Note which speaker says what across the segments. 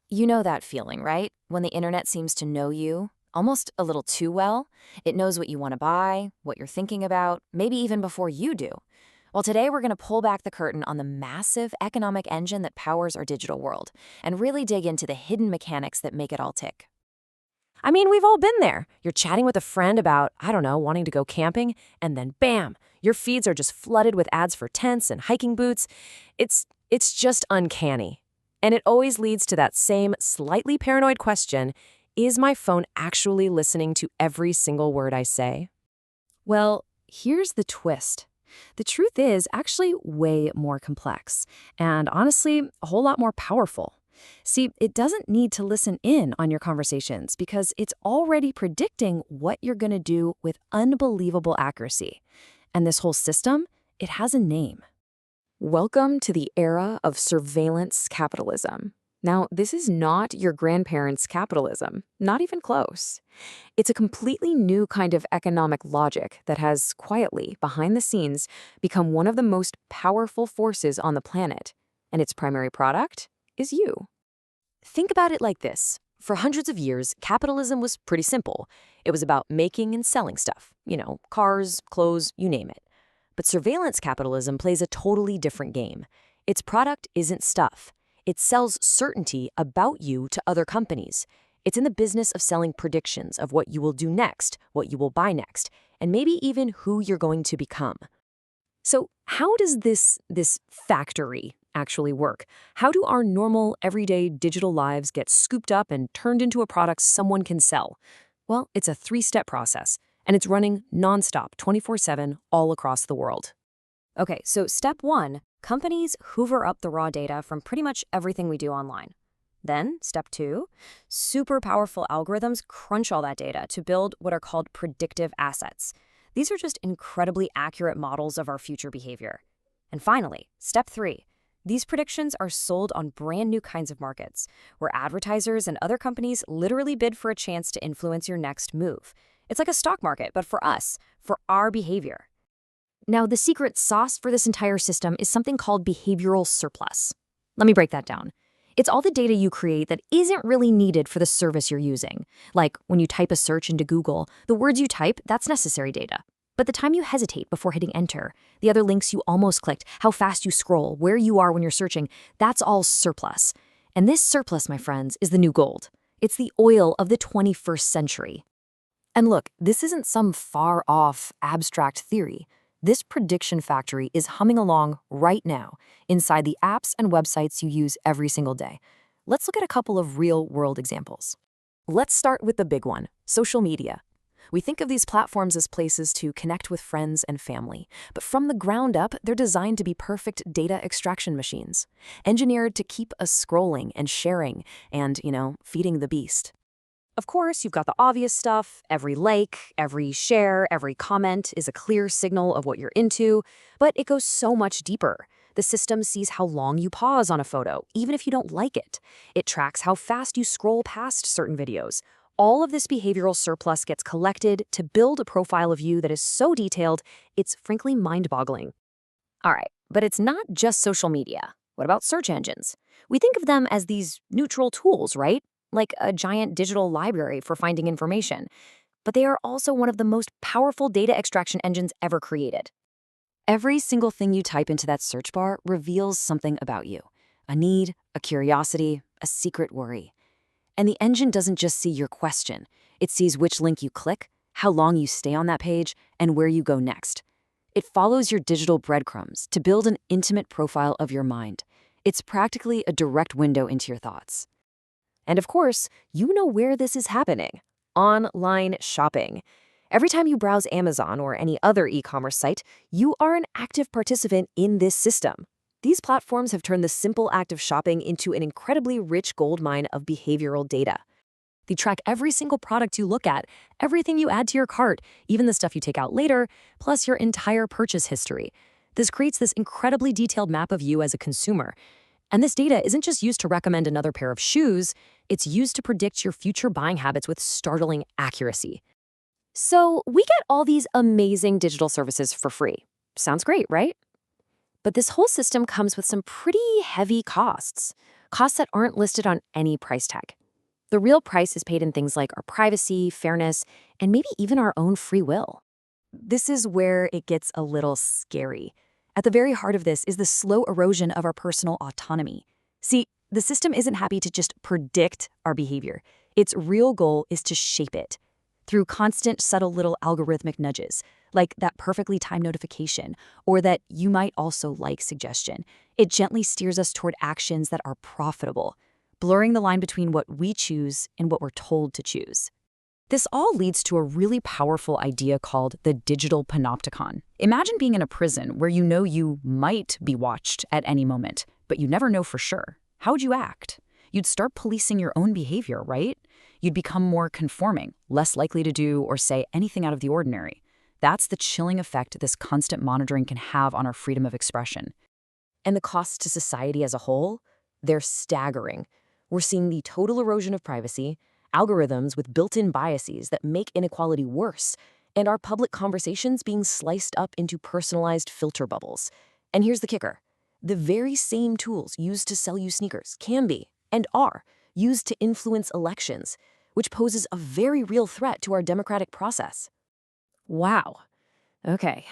Speaker 1: You know that feeling, right? When the internet seems to know you, almost a little too well. It knows what you want to buy, what you're thinking about, maybe even before you do. Well, today we're going to pull back the curtain on the massive economic engine that powers our digital world and really dig into the hidden mechanics that make it all tick.
Speaker 2: I mean, we've all been there. You're chatting with a friend about, I don't know, wanting to go camping, and then bam, your feeds are just flooded with ads for tents and hiking boots. It's just uncanny. And it always leads to that same slightly paranoid question, is my phone actually listening to every single word I say?
Speaker 1: Well, here's the twist. The truth is actually way more complex, and honestly, a whole lot more powerful. See, it doesn't need to listen in on your conversations because it's already predicting what you're going to do with unbelievable accuracy. And this whole system, it has a name.
Speaker 2: Welcome to the era of surveillance capitalism. Now, this is not your grandparents' capitalism, not even close. It's a completely new kind of economic logic that has quietly, behind the scenes, become one of the most powerful forces on the planet. And its primary product is you. Think about it like this. For hundreds of years, capitalism was pretty simple. It was about making and selling stuff. Cars, clothes, you name it. But surveillance capitalism plays a totally different game. Its product isn't stuff. It sells certainty about you to other companies. It's in the business of selling predictions of what you will do next, what you will buy next, and maybe even who you're going to become. So how does this factory actually work? How do our normal, everyday digital lives get scooped up and turned into a product someone can sell? Well, it's a three-step process, and it's running nonstop, 24/7, all across the world.
Speaker 1: Okay, so step one, companies hoover up the raw data from pretty much everything we do online. Then, step two, super powerful algorithms crunch all that data to build what are called predictive assets. These are just incredibly accurate models of our future behavior. And finally, step three, these predictions are sold on brand new kinds of markets, where advertisers and other companies literally bid for a chance to influence your next move. It's like a stock market, but for us, for our behavior. Now, the secret sauce for this entire system is something called behavioral surplus. Let me break that down. It's all the data you create that isn't really needed for the service you're using. Like when you type a search into Google, the words you type, that's necessary data. But the time you hesitate before hitting enter, the other links you almost clicked, how fast you scroll, where you are when you're searching, that's all surplus. And this surplus, my friends, is the new gold. It's the oil of the 21st century. And look, this isn't some far-off, abstract theory. This prediction factory is humming along right now inside the apps and websites you use every single day. Let's look at a couple of real-world examples. Let's start with the big one, social media. We think of these platforms as places to connect with friends and family, but from the ground up, they're designed to be perfect data extraction machines, engineered to keep us scrolling and sharing and, feeding the beast. Of course, you've got the obvious stuff. Every like, every share, every comment is a clear signal of what you're into, but it goes so much deeper. The system sees how long you pause on a photo, even if you don't like it. It tracks how fast you scroll past certain videos. All of this behavioral surplus gets collected to build a profile of you that is so detailed, it's frankly mind-boggling. All right, but it's not just social media. What about search engines? We think of them as these neutral tools, right? Like a giant digital library for finding information. But they are also one of the most powerful data extraction engines ever created. Every single thing you type into that search bar reveals something about you. A need, a curiosity, a secret worry. And the engine doesn't just see your question. It sees which link you click, how long you stay on that page, and where you go next. It follows your digital breadcrumbs to build an intimate profile of your mind. It's practically a direct window into your thoughts. And of course, you know where this is happening. Online shopping. Every time you browse Amazon or any other e-commerce site, you are an active participant in this system. These platforms have turned the simple act of shopping into an incredibly rich goldmine of behavioral data. They track every single product you look at, everything you add to your cart, even the stuff you take out later, plus your entire purchase history. This creates this incredibly detailed map of you as a consumer. And this data isn't just used to recommend another pair of shoes, it's used to predict your future buying habits with startling accuracy. So we get all these amazing digital services for free. Sounds great, right? But this whole system comes with some pretty heavy costs. costs that aren't listed on any price tag. The real price is paid in things like our privacy, fairness, and maybe even our own free will. This is where it gets a little scary. At the very heart of this is the slow erosion of our personal autonomy. See, the system isn't happy to just predict our behavior. Its real goal is to shape it through constant, subtle little algorithmic nudges, like that perfectly timed notification or that "you might also like" suggestion. It gently steers us toward actions that are profitable, blurring the line between what we choose and what we're told to choose. This all leads to a really powerful idea called the digital panopticon. Imagine being in a prison where you know you might be watched at any moment, but you never know for sure. How would you act? You'd start policing your own behavior, right? You'd become more conforming, less likely to do or say anything out of the ordinary. That's the chilling effect this constant monitoring can have on our freedom of expression. And the costs to society as a whole? They're staggering. We're seeing the total erosion of privacy, algorithms with built-in biases that make inequality worse, and our public conversations being sliced up into personalized filter bubbles. And here's the kicker. The very same tools used to sell you sneakers can be, and are, used to influence elections, which poses a very real threat to our democratic process. Wow. Okay.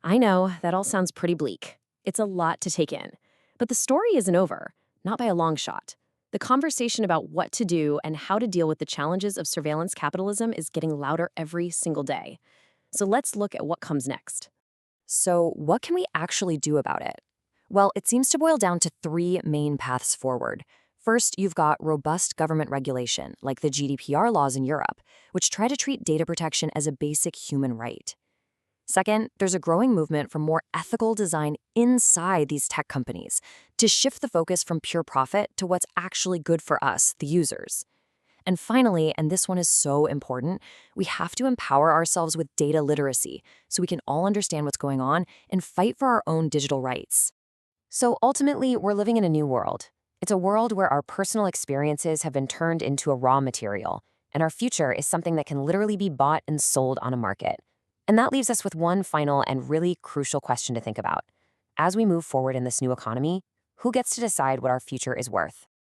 Speaker 1: I know that all sounds pretty bleak. It's a lot to take in. But the story isn't over, not by a long shot. The conversation about what to do and how to deal with the challenges of surveillance capitalism is getting louder every single day. So let's look at what comes next. So, what can we actually do about it? Well, it seems to boil down to three main paths forward. First, you've got robust government regulation, like the GDPR laws in Europe, which try to treat data protection as a basic human right. Second, there's a growing movement for more ethical design inside these tech companies to shift the focus from pure profit to what's actually good for us, the users. And finally, and this one is so important, we have to empower ourselves with data literacy so we can all understand what's going on and fight for our own digital rights. So ultimately, we're living in a new world. It's a world where our personal experiences have been turned into a raw material, and our future is something that can literally be bought and sold on a market. And that leaves us with one final and really crucial question to think about. As we move forward in this new economy, who gets to decide what our future is worth?